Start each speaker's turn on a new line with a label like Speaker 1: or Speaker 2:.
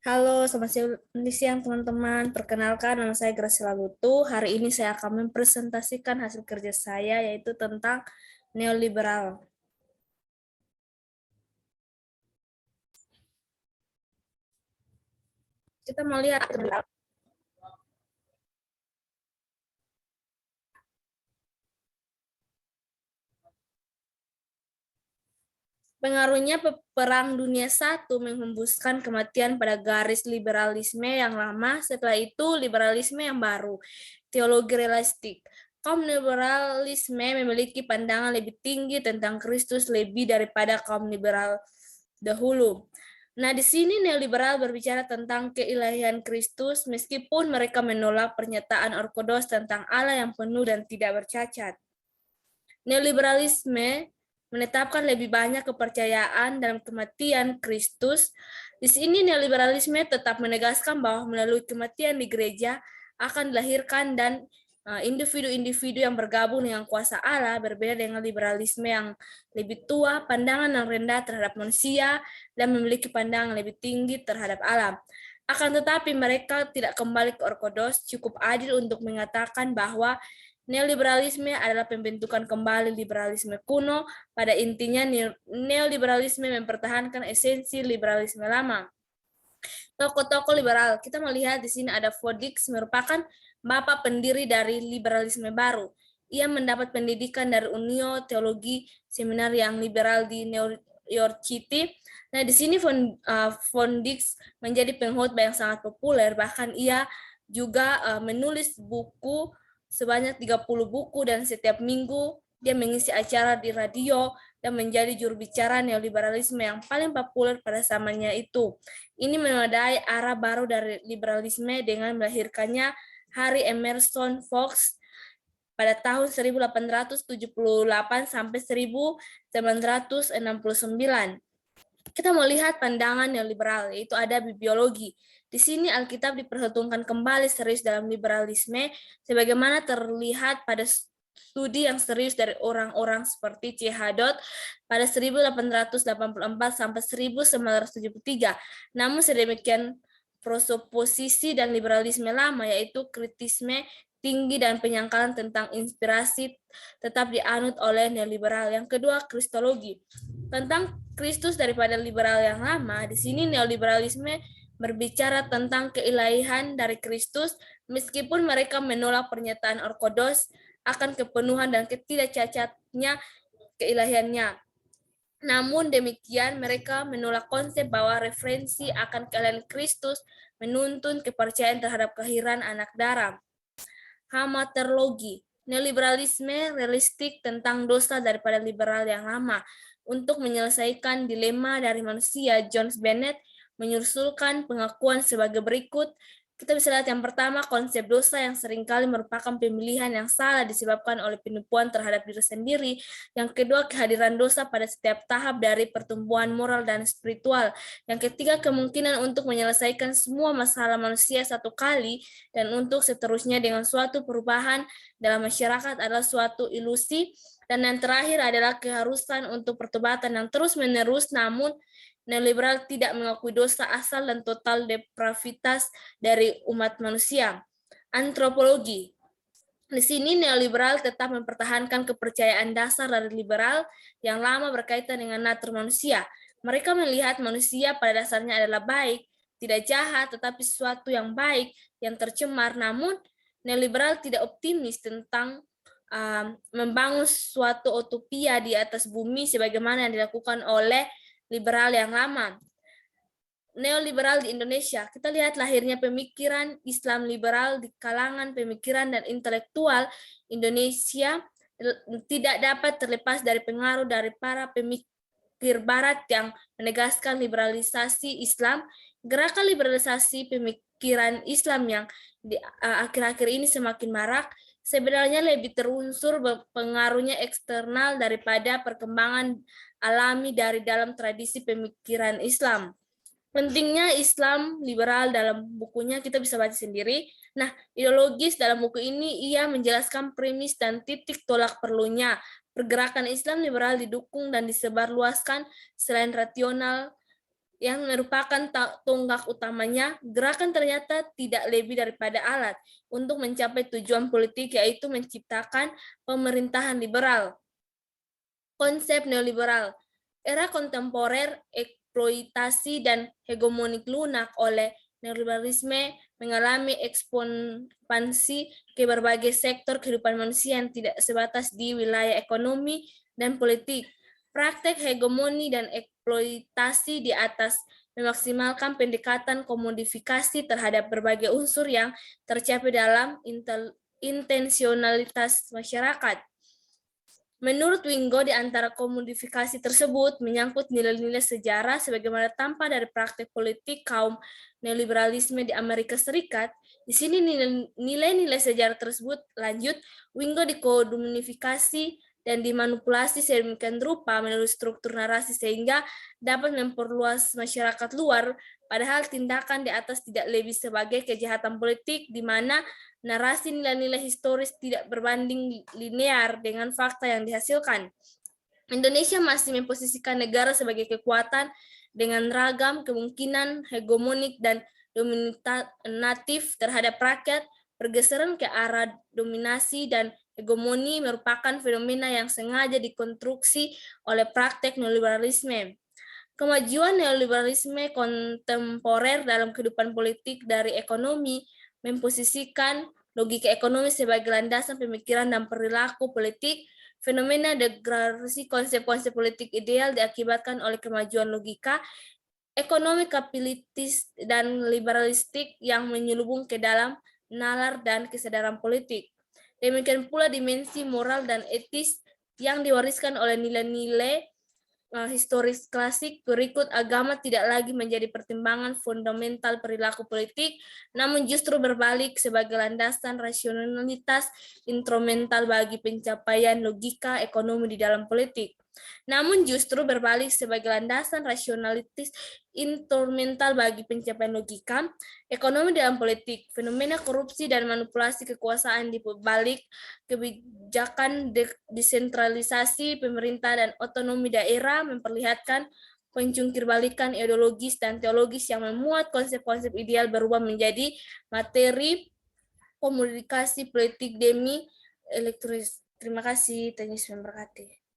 Speaker 1: Halo, selamat siang teman-teman. Perkenalkan, nama saya Graciela Lutu. Hari ini saya akan mempresentasikan hasil kerja saya, yaitu tentang neoliberal. Kita mau lihat pengaruhnya Perang Dunia I menghembuskan kematian pada garis liberalisme yang lama, setelah itu liberalisme yang baru, teologi realistik. Kaum liberalisme memiliki pandangan lebih tinggi tentang Kristus lebih daripada kaum liberal dahulu. Nah, di sini neoliberal berbicara tentang keilahian Kristus meskipun mereka menolak pernyataan ortodoks tentang Allah yang penuh dan tidak bercacat. Neoliberalisme menetapkan lebih banyak kepercayaan dalam kematian Kristus. Di sini neoliberalisme tetap menegaskan bahwa melalui kematian di gereja akan dilahirkan dan individu-individu yang bergabung dengan kuasa Allah, berbeda dengan liberalisme yang lebih tua, pandangan yang rendah terhadap manusia, dan memiliki pandangan lebih tinggi terhadap alam. Akan tetapi mereka tidak kembali ke ortodoks, cukup adil untuk mengatakan bahwa neoliberalisme adalah pembentukan kembali liberalisme kuno. Pada intinya, neoliberalisme mempertahankan esensi liberalisme lama. Tokoh-tokoh liberal, kita melihat di sini ada Fodix, merupakan bapak pendiri dari liberalisme baru. Ia mendapat pendidikan dari Unio Teologi Seminar yang liberal di New York City. Nah, di sini Fondix menjadi pengkhotbah yang sangat populer, bahkan ia juga menulis buku sebanyak 30 buku, dan setiap minggu dia mengisi acara di radio dan menjadi juru bicara neoliberalisme yang paling populer pada zamannya itu. Ini menandai arah baru dari liberalisme dengan melahirkannya Harry Emerson Fox pada tahun 1878 sampai 1969. Kita mau lihat pandangan neoliberal, yaitu ada biologi. Di sini Alkitab diperhitungkan kembali serius dalam liberalisme, sebagaimana terlihat pada studi yang serius dari orang-orang seperti C. Hadot pada 1884 sampai 1973. Namun sedemikian prosoposisi dan liberalisme lama, yaitu kritisme tinggi dan penyangkalan tentang inspirasi, tetap dianut oleh neoliberal. Yang kedua, kristologi. Tentang Kristus daripada liberal yang lama, di sini neoliberalisme berbicara tentang keilahian dari Kristus, meskipun mereka menolak pernyataan ortodoks akan kepenuhan dan ketidakcacatnya keilahiannya. Namun demikian, mereka menolak konsep bahwa referensi akan keilahian Kristus menuntun kepercayaan terhadap kelahiran anak darah. Hamartologi, neoliberalisme realistik tentang dosa daripada liberal yang lama. Untuk menyelesaikan dilema dari manusia, John Bennett menyusulkan pengakuan sebagai berikut. Kita bisa lihat yang pertama, konsep dosa yang seringkali merupakan pemilihan yang salah disebabkan oleh penipuan terhadap diri sendiri. Yang kedua, kehadiran dosa pada setiap tahap dari pertumbuhan moral dan spiritual. Yang ketiga, kemungkinan untuk menyelesaikan semua masalah manusia satu kali dan untuk seterusnya dengan suatu perubahan dalam masyarakat adalah suatu ilusi. Dan yang terakhir adalah keharusan untuk pertobatan yang terus-menerus, namun neoliberal tidak mengakui dosa asal dan total depravitas dari umat manusia. Antropologi. Di sini neoliberal tetap mempertahankan kepercayaan dasar dari liberal yang lama berkaitan dengan natur manusia. Mereka melihat manusia pada dasarnya adalah baik, tidak jahat, tetapi sesuatu yang baik, yang tercemar. Namun neoliberal tidak optimis tentang membangun suatu utopia di atas bumi sebagaimana yang dilakukan oleh liberal yang lama. Neoliberal di Indonesia, kita lihat lahirnya pemikiran Islam liberal di kalangan pemikiran dan intelektual Indonesia tidak dapat terlepas dari pengaruh dari para pemikir Barat yang menegaskan liberalisasi Islam. Gerakan liberalisasi pemikiran Islam yang di akhir-akhir ini semakin marak sebenarnya lebih terunsur pengaruhnya eksternal daripada perkembangan alami dari dalam tradisi pemikiran Islam. Pentingnya Islam liberal dalam bukunya kita bisa baca sendiri. Nah, ideologis dalam buku ini ia menjelaskan premis dan titik tolak perlunya pergerakan Islam liberal didukung dan disebarluaskan selain rasional yang merupakan tonggak utamanya, gerakan ternyata tidak lebih daripada alat untuk mencapai tujuan politik, yaitu menciptakan pemerintahan liberal. Konsep neoliberal, era kontemporer, eksploitasi dan hegemonik lunak oleh neoliberalisme mengalami ekspansi ke berbagai sektor kehidupan manusia yang tidak sebatas di wilayah ekonomi dan politik. Praktek hegemoni dan eksploitasi di atas memaksimalkan pendekatan komodifikasi terhadap berbagai unsur yang tercapai dalam intensionalitas masyarakat. Menurut Wingo, di antara komodifikasi tersebut menyangkut nilai-nilai sejarah sebagaimana tampak dari praktek politik kaum neoliberalisme di Amerika Serikat. Di sini nilai-nilai sejarah tersebut lanjut Wingo dikomodifikasi dan dimanipulasi sedemikian rupa menurut struktur narasi sehingga dapat memperluas masyarakat luar, padahal tindakan di atas tidak lebih sebagai kejahatan politik di mana narasi nilai-nilai historis tidak berbanding linear dengan fakta yang dihasilkan. Indonesia masih memposisikan negara sebagai kekuatan dengan ragam kemungkinan hegemonik dan dominatif terhadap rakyat. Pergeseran ke arah dominasi dan hegemoni merupakan fenomena yang sengaja dikonstruksi oleh praktek neoliberalisme. Kemajuan neoliberalisme kontemporer dalam kehidupan politik dari ekonomi memposisikan logika ekonomi sebagai landasan pemikiran dan perilaku politik. Fenomena degradasi konsep-konsep politik ideal diakibatkan oleh kemajuan logika ekonomi kapitalistis dan liberalistik yang menyelubung ke dalam nalar dan kesadaran politik. Demikian pula dimensi moral dan etis yang diwariskan oleh nilai-nilai historis klasik berikut agama tidak lagi menjadi pertimbangan fundamental perilaku politik, namun justru berbalik sebagai landasan rasionalitas instrumental bagi pencapaian logika ekonomi di dalam politik. Namun justru berbalik sebagai landasan rasionalitas instrumental bagi pencapaian logika ekonomi dalam politik. Fenomena korupsi dan manipulasi kekuasaan di balik kebijakan desentralisasi pemerintah dan otonomi daerah memperlihatkan pencungkirbalikan ideologis dan teologis yang memuat konsep-konsep ideal berubah menjadi materi komunikasi politik demi elektronis. Terima kasih, Tuhan Yesus memberkati.